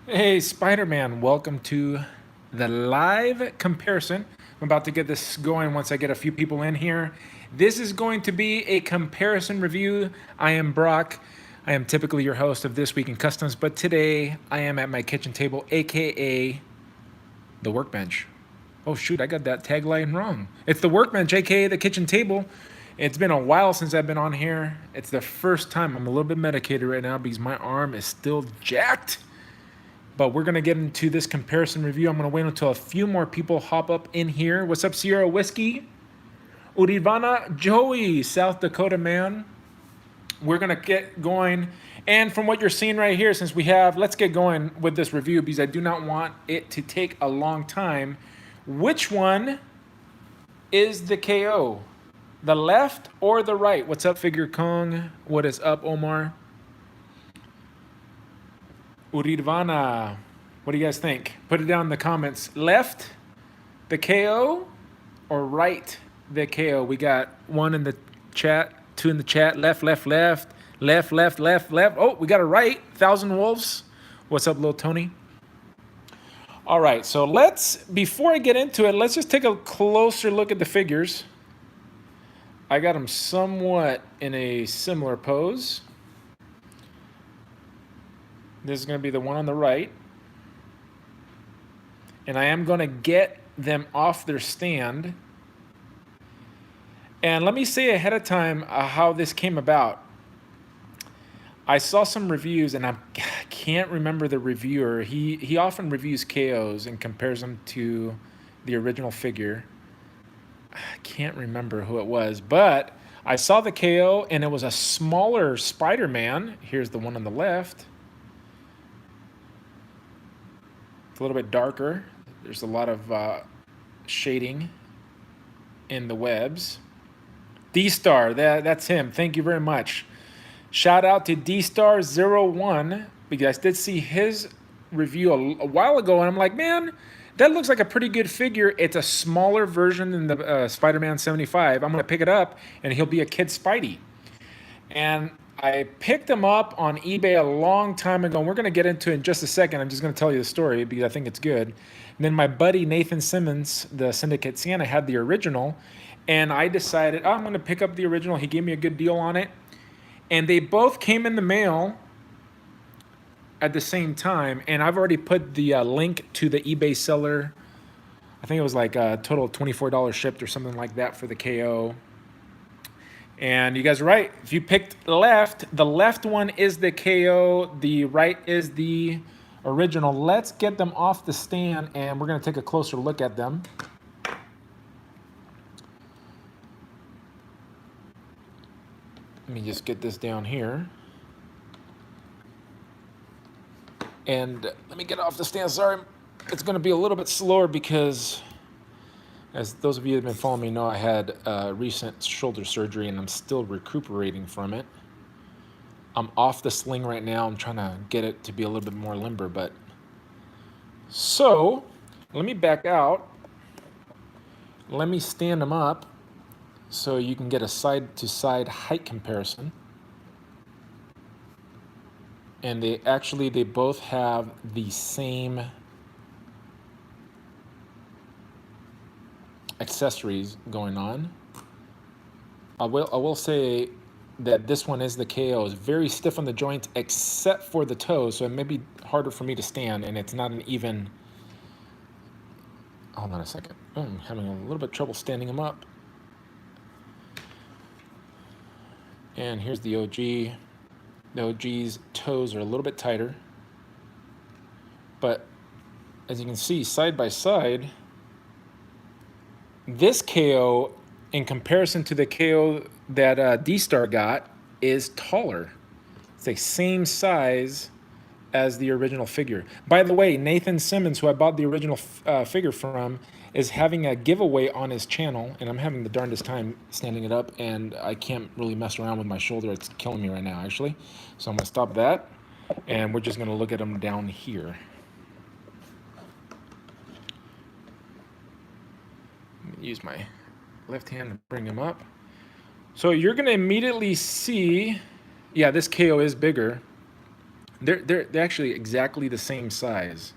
Hey, Spider-Man, welcome to the live comparison. I'm about to get this going once I get a few people in here. This is going to be a comparison review. I am Brock. I am typically your host of This Week in Customs, but today I am at my kitchen table, aka the workbench. Oh shoot, I got that tagline wrong. It's the workbench, aka the kitchen table. It's been a while since I've been on here. It's the first time. I'm a little bit medicated right now because my arm is still jacked. But we're going to get into this comparison review. I'm going to wait until a few more people hop up in here. What's up, Sierra Whiskey? Urivana Joey, South Dakota man. We're going to get going. And from what you're seeing right here, since let's get going with this review because I do not want it to take a long time. Which one is the KO? The left or the right? What's up, Figure Kong? What is up, Omar? Uridvana, what do you guys think? Put it down in the comments. Left, the KO, or right, the KO? We got one in the chat, two in the chat. Left, left, left, left, left, left, left. Oh, we got a right. Thousand Wolves. What's up, little Tony? All right, so before I get into it, let's just take a closer look at the figures. I got them somewhat in a similar pose. This is going to be the one on the right. And I am going to get them off their stand. And let me say ahead of time how this came about. I saw some reviews, and I can't remember the reviewer. He often reviews KOs and compares them to the original figure. I can't remember who it was, but I saw the KO, and it was a smaller Spider-Man. Here's the one on the left. It's a little bit darker. There's a lot of shading in the webs. D-Star, that's him. Thank you very much. Shout out to D-Star01 because I did see his review a while ago, and I'm like, man, that looks like a pretty good figure. It's a smaller version than the Spider-Man 75. I'm going to pick it up, and he'll be a kid Spidey. And I picked him up on eBay a long time ago. And we're going to get into it in just a second. I'm just going to tell you the story because I think it's good. And then my buddy Nathan Simmons, the Syndicate Santa, had the original. And I decided, I'm going to pick up the original. He gave me a good deal on it. And they both came in the mail at the same time. And I've already put the link to the eBay seller. I think it was like a total of $24 shipped or something like that for the KO. And you guys are right. If you picked left, the left one is the KO. The right is the original. Let's get them off the stand, and we're going to take a closer look at them. Let me just get this down here. And let me get off the stand. Sorry, it's going to be a little bit slower because, as those of you that have been following me know, I had recent shoulder surgery and I'm still recuperating from it. I'm off the sling right now. I'm trying to get it to be a little bit more limber, but so let me back out. Let me stand them up so you can get a side-to-side height comparison. And they both have the same accessories going on. I will say that this one is the KO. It's very stiff on the joints except for the toes, so it may be harder for me to stand, and it's not an even. Hold on a second. I'm having a little bit of trouble standing them up. And here's the OG. The OG's toes are a little bit tighter, but as you can see, side by side, this KO, in comparison to the KO that D-Star got, is taller. It's the same size as the original figure. By the way, Nathan Simmons, who I bought the original figure from, is having a giveaway on his channel, and I'm having the darndest time standing it up, and I can't really mess around with my shoulder. It's killing me right now, actually. So I'm going to stop that, and we're just going to look at them down here. Use my left hand to bring him up. So you're going to immediately see, yeah, this KO is bigger They're actually exactly the same size.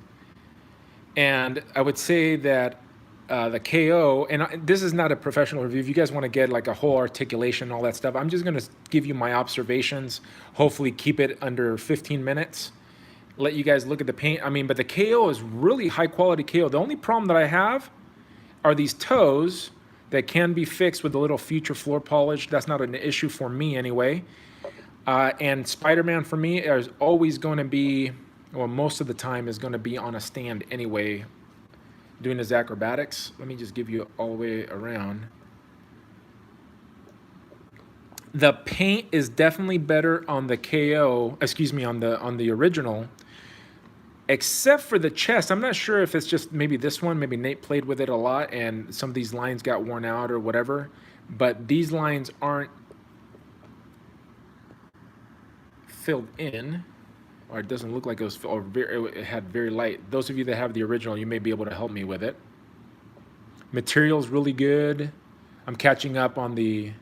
And I would say that the KO, and this is not a professional review. If you guys want to get like a whole articulation and all that stuff, I'm just going to give you my observations. Hopefully keep it under 15 minutes. Let you guys look at the paint. I mean, but the KO is really high quality KO. The only problem that I have are these toes that can be fixed with a little future floor polish. That's not an issue for me anyway. And Spider-Man for me is always going to be, well, most of the time is going to be on a stand anyway, doing his acrobatics. Let me just give you all the way around. The paint is definitely better on the KO, excuse me, on the original, except for the chest. I'm not sure if it's just maybe this one, maybe Nate played with it a lot and some of these lines got worn out or whatever, but these lines aren't filled in, or it doesn't look like it was, or it had very light. Those of you that have the original, you may be able to help me with it. Material's really good. I'm catching up on the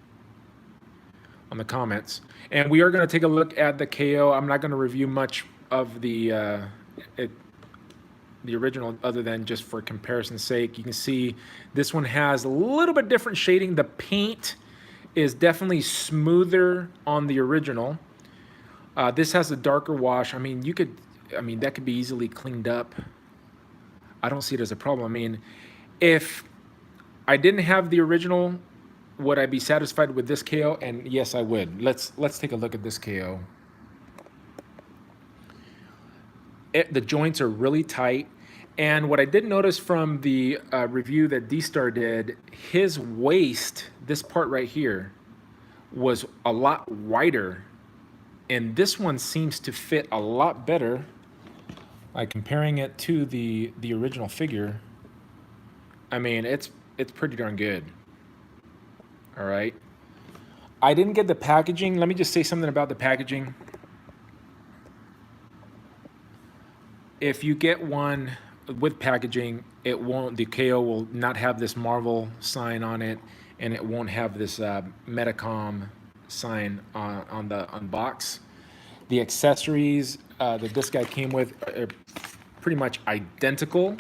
comments, and we are going to take a look at the KO. I'm not going to review much of the original other than just for comparison's sake. You can see this one has a little bit different shading. The paint is definitely smoother on the original. This has a darker wash. I mean, that could be easily cleaned up. I don't see it as a problem. I mean, if I didn't have the original, would I be satisfied with this KO? And yes, I would. Let's take a look at this KO. The joints are really tight. And what I did notice from the review that D-Star did, his waist, this part right here, was a lot wider. And this one seems to fit a lot better. Like comparing it to the original figure, I mean, it's pretty darn good. All right. I didn't get the packaging. Let me just say something about the packaging. If you get one with packaging, it won't, the KO will not have this Marvel sign on it, and it won't have this Metacom sign on the box. The accessories that this guy came with are pretty much identical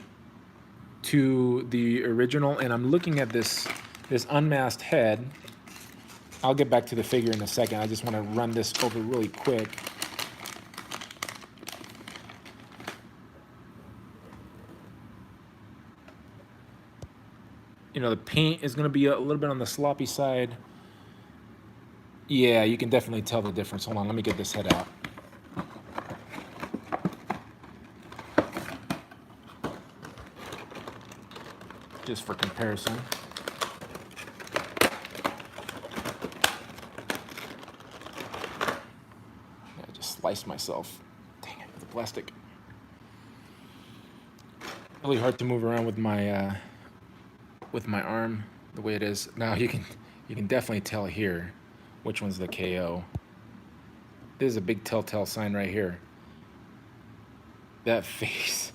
to the original, and I'm looking at this unmasked head. I'll get back to the figure in a second. I just want to run this over really quick. You know, the paint is going to be a little bit on the sloppy side. Yeah, you can definitely tell the difference. Hold on, let me get this head out. Just for comparison. I just sliced myself. Dang it, with the plastic. Really hard to move around with my arm the way it is. Now you can definitely tell here which one's the KO. This is a big telltale sign right here. That face.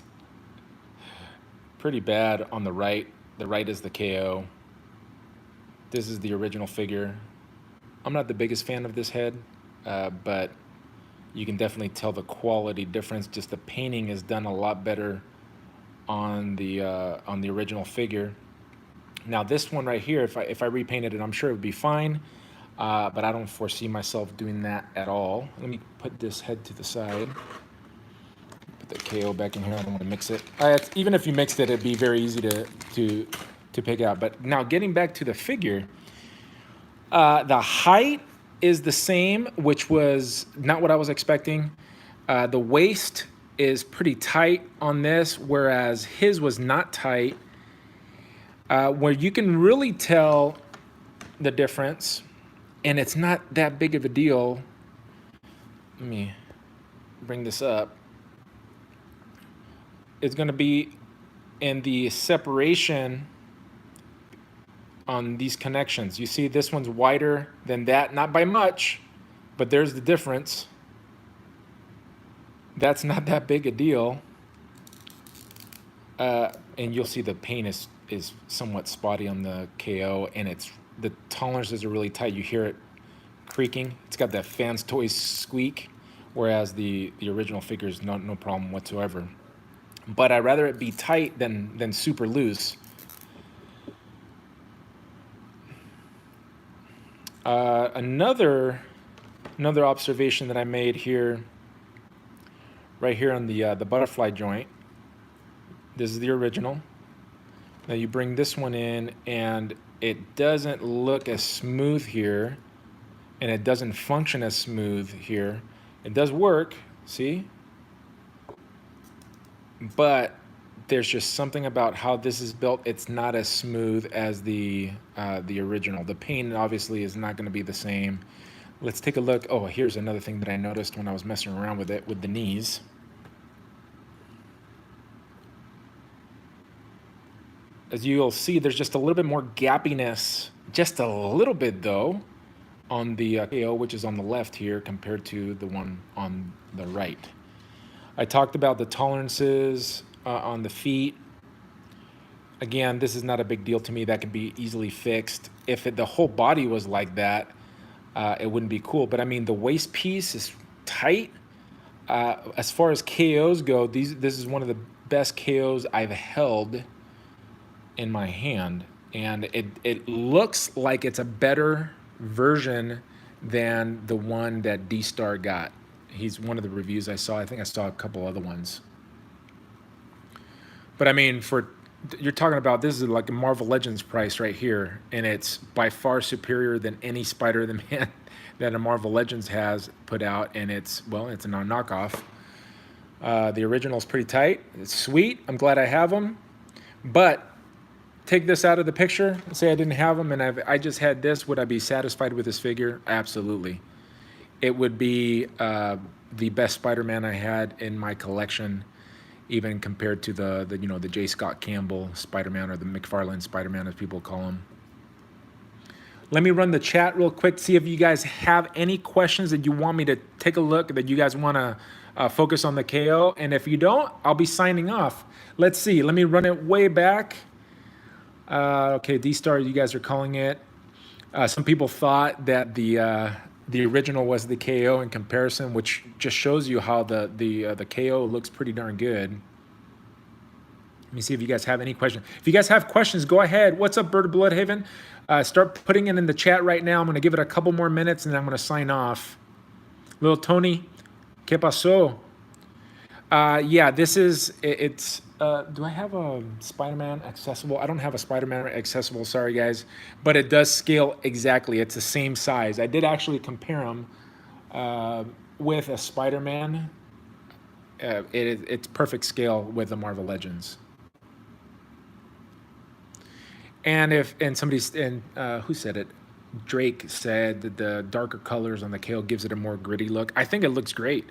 Pretty bad on the right. The right is the KO. This is the original figure. I'm not the biggest fan of this head, but you can definitely tell the quality difference. Just the painting is done a lot better on the original figure. Now this one right here, if I repainted it, I'm sure it would be fine, but I don't foresee myself doing that at all. Let me put this head to the side. Put the KO back in here. I don't want to mix it. Even if you mixed it, it'd be very easy to pick out. But now getting back to the figure, the height is the same, which was not what I was expecting. The waist is pretty tight on this, whereas his was not tight. Where you can really tell the difference, and it's not that big of a deal. Let me bring this up. It's going to be in the separation on these connections. You see this one's wider than that, not by much, but there's the difference. That's not that big a deal. And you'll see the paint is somewhat spotty on the KO, and the tolerances are really tight. You hear it creaking. It's got that Fans Toys squeak, whereas the original figure is no problem whatsoever. But I'd rather it be tight than super loose. Another observation that I made here, right here on the butterfly joint. This is the original. Now you bring this one in, and it doesn't look as smooth here, and it doesn't function as smooth here. It does work, see? But there's just something about how this is built. It's not as smooth as the original. The paint obviously is not going to be the same. Let's take a look. Oh, here's another thing that I noticed when I was messing around with it, with the knees. As you'll see, there's just a little bit more gappiness, just a little bit though, on the KO, which is on the left here, compared to the one on the right. I talked about the tolerances on the feet. Again, this is not a big deal to me. That can be easily fixed. If the whole body was like that, it wouldn't be cool. But I mean, the waist piece is tight. As far as KOs go, this is one of the best KOs I've held in my hand, and it looks like it's a better version than the one that D-Star got. He's one of the reviews I saw. I think I saw a couple other ones. But I mean, you're talking about, this is like a Marvel Legends price right here, and it's by far superior than any Spider-Man that a Marvel Legends has put out, and it's a knockoff. The original is pretty tight. It's sweet. I'm glad I have them. But take this out of the picture, say I didn't have them and I just had this, would I be satisfied with this figure? Absolutely. It would be the best Spider-Man I had in my collection, even compared to the J. Scott Campbell Spider-Man, or the McFarlane Spider-Man as people call him. Let me run the chat real quick, see if you guys have any questions that you want me to take a look, that you guys want to focus on the KO. And if you don't, I'll be signing off. Let's see, let me run it way back. Okay, D-Star, you guys are calling it. Some people thought that the original was the KO in comparison, which just shows you how the KO looks pretty darn good. Let me see if you guys have any questions. If you guys have questions, go ahead. What's up, Bird of Bloodhaven? Start putting it in the chat right now. I'm going to give it a couple more minutes, and then I'm going to sign off. Little Tony, ¿qué pasó? Yeah, this is, do I have a Spider-Man accessible? I don't have a Spider-Man accessible, sorry guys, but it does scale exactly. It's the same size. I did actually compare them with a Spider-Man. It's perfect scale with the Marvel Legends. And who said it? Drake said that the darker colors on the KO gives it a more gritty look. I think it looks great.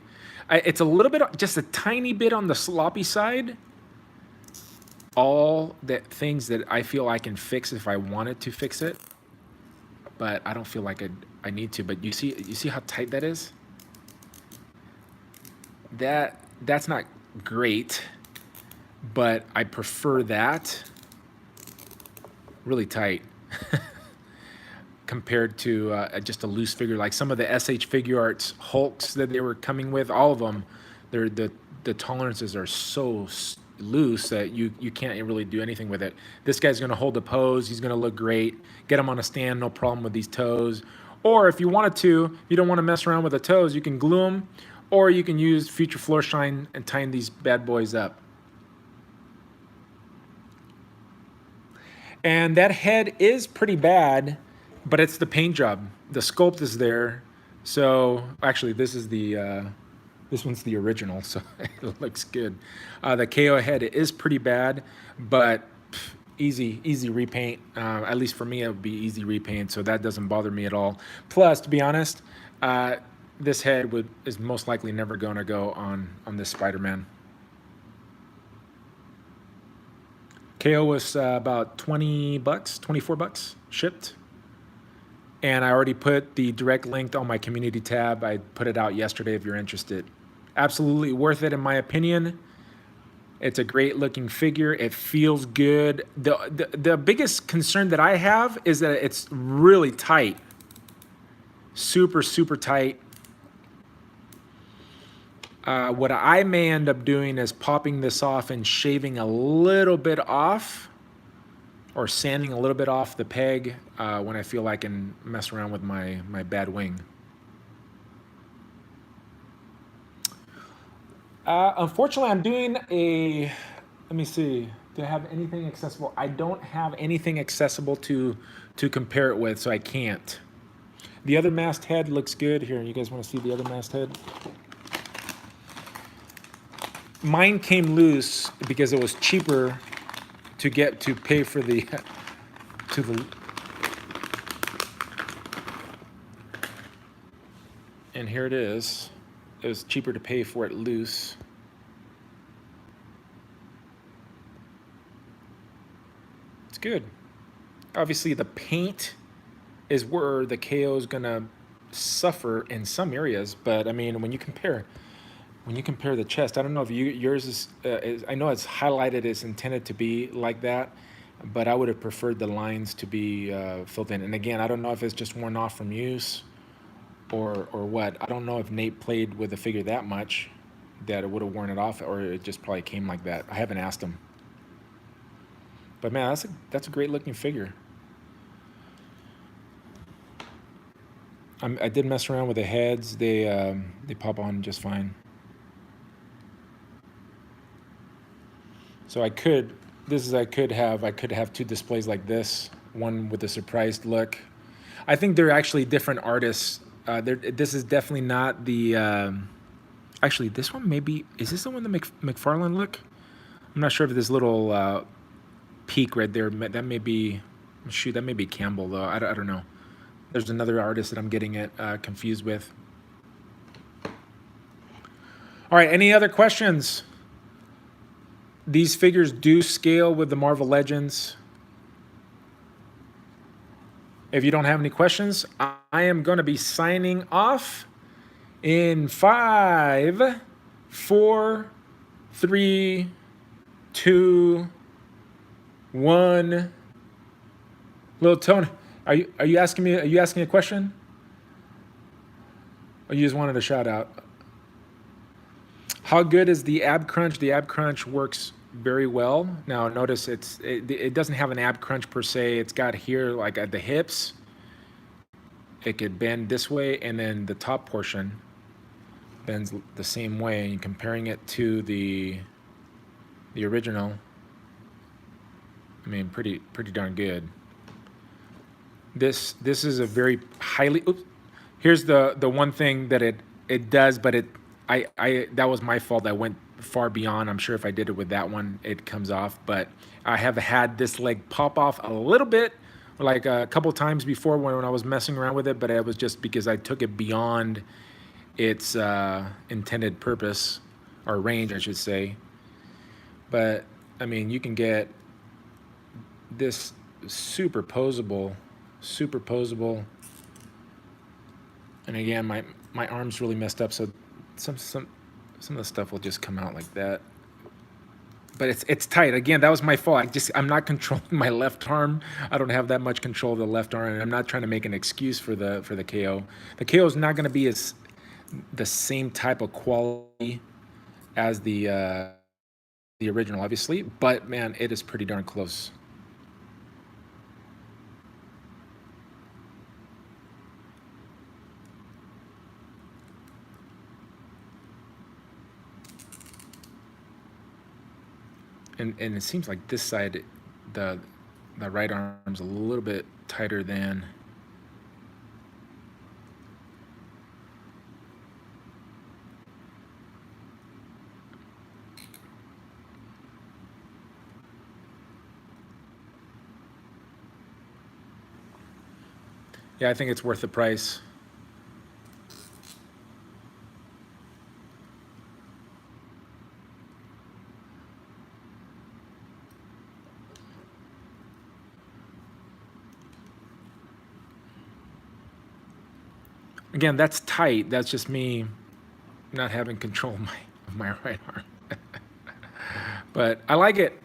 It's a little bit, just a tiny bit on the sloppy side. All the things that I feel I can fix if I wanted to fix it, but I don't feel like I need to. But you see how tight that is? That's not great, but I prefer that really tight compared to just a loose figure. Like some of the SH Figure Arts Hulks that they were coming with, all of them, the tolerances are so loose that you can't really do anything with it. This guy's going to hold the pose. He's going to look great. Get him on a stand, no problem with these toes. Or if you wanted to, if you don't want to mess around with the toes, you can glue them, or you can use Future Floor Shine and tighten these bad boys up. And that head is pretty bad, but it's the paint job. The sculpt is there. So actually, this is this one's the original, so it looks good. The KO head is pretty bad, but easy repaint. At least for me, it would be easy repaint, so that doesn't bother me at all. Plus, to be honest, this head is most likely never going to go on this Spider-Man. KO was about 20 bucks, 24 bucks shipped. And I already put the direct link on my community tab. I put it out yesterday if you're interested. Absolutely worth it in my opinion. It's a great looking figure. It feels good. The biggest concern that I have is that it's really tight. Super, super tight. What I may end up doing is popping this off and shaving a little bit off, or sanding a little bit off the peg when I feel like I can mess around with my bad wing. Unfortunately, I'm doing a, let me see, do I have anything accessible? I don't have anything accessible to compare it with, so I can't. The other masthead looks good. Here, you guys want to see the other masthead? Mine came loose because it was cheaper to pay for the, and here it is. It was cheaper to pay for it loose. It's good. Obviously, the paint is where the KO is gonna suffer in some areas, but I mean, when you compare the chest, I don't know if yours is, I know it's highlighted, it's intended to be like that, but I would have preferred the lines to be filled in. And again, I don't know if it's just worn off from use or what. I don't know if Nate played with the figure that much that it would have worn it off, or it just probably came like that. I haven't asked him. But man, that's a great looking figure. I did mess around with the heads. They pop on just fine. So I could have two displays like this, one with a surprised look. I think they're actually different artists. This is definitely not the. Actually, this one maybe, is this the one, the McFarlane look? I'm not sure if this little peak right there, that may be, shoot, that may be Campbell though. I don't know. There's another artist that I'm getting it confused with. All right, any other questions? These figures do scale with the Marvel Legends. If you don't have any questions, I am going to be signing off in 5, 4, 3, 2, 1. Little Tony, are you asking me? Are you asking a question? Or you just wanted a shout out? How good is the ab crunch? The ab crunch works very well. Now notice it doesn't have an ab crunch per se. It's got here like at the hips. It could bend this way, and then the top portion bends the same way. And comparing it to the original, I mean, pretty darn good. This is a very highly. Oops, here's the one thing that it does, but that was my fault. I went far beyond. I'm sure if I did it with that one, it comes off. But I have had this leg pop off a little bit, like a couple times before when I was messing around with it. But it was just because I took it beyond its intended purpose, or range, I should say. But I mean, you can get this super posable. And again, my arm's really messed up, so some of the stuff will just come out like that. But it's tight. Again, that was my fault. I'm not controlling my left arm. I don't have that much control of the left arm, and I'm not trying to make an excuse for the KO. The KO is not going to be the same type of quality as the original, obviously, but man, it is pretty darn close. And it seems like this side, the right arm's a little bit tighter than. Yeah, I think it's worth the price. Again, that's tight. That's just me not having control of my right arm. But I like it.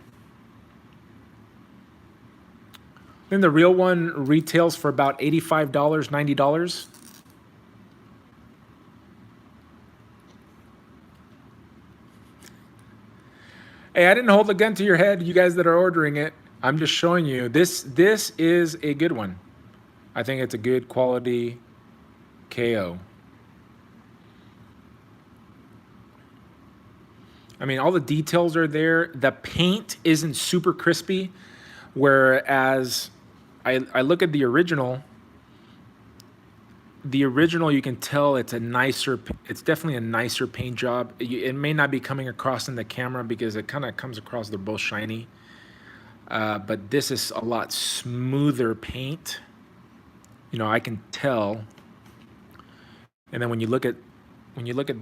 Then the real one retails for about $85, $90. Hey, I didn't hold the gun to your head, you guys that are ordering it. I'm just showing you. This is a good one. I think it's a good quality KO. I mean, all the details are there. The paint isn't super crispy, whereas I look at the original. The original, you can tell it's definitely a nicer paint job. It may not be coming across in the camera because it kind of comes across, they're both shiny. But this is a lot smoother paint. You know, I can tell. And then when you look at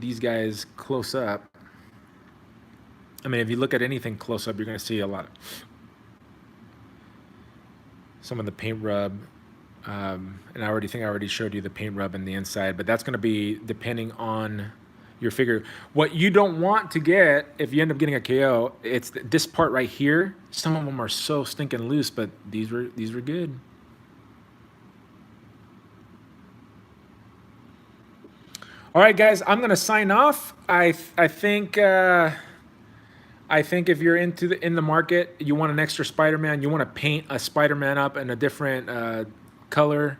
these guys close up, I mean, if you look at anything close up, you're going to see a lot. Some of the paint rub. And I already showed you the paint rub in the inside, but that's going to be depending on your figure. What you don't want to get if you end up getting a KO, it's this part right here. Some of them are so stinking loose, but these were good. All right, guys, I'm going to sign off. I think if you're in the market, you want an extra Spider-Man, you want to paint a Spider-Man up in a different color,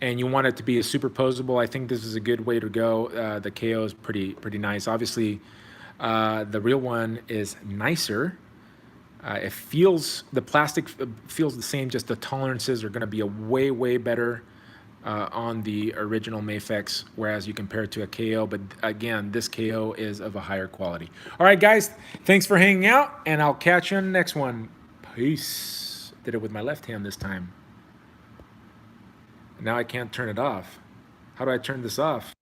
and you want it to be a superposable, I think this is a good way to go. The KO is pretty nice. Obviously, the real one is nicer. The plastic feels the same, just the tolerances are going to be a way better on the original Mafex, whereas you compare it to a KO. But again, this KO is of a higher quality. All right, guys, thanks for hanging out, and I'll catch you on the next one. Peace. Did it with my left hand this time. Now I can't turn it off. How do I turn this off?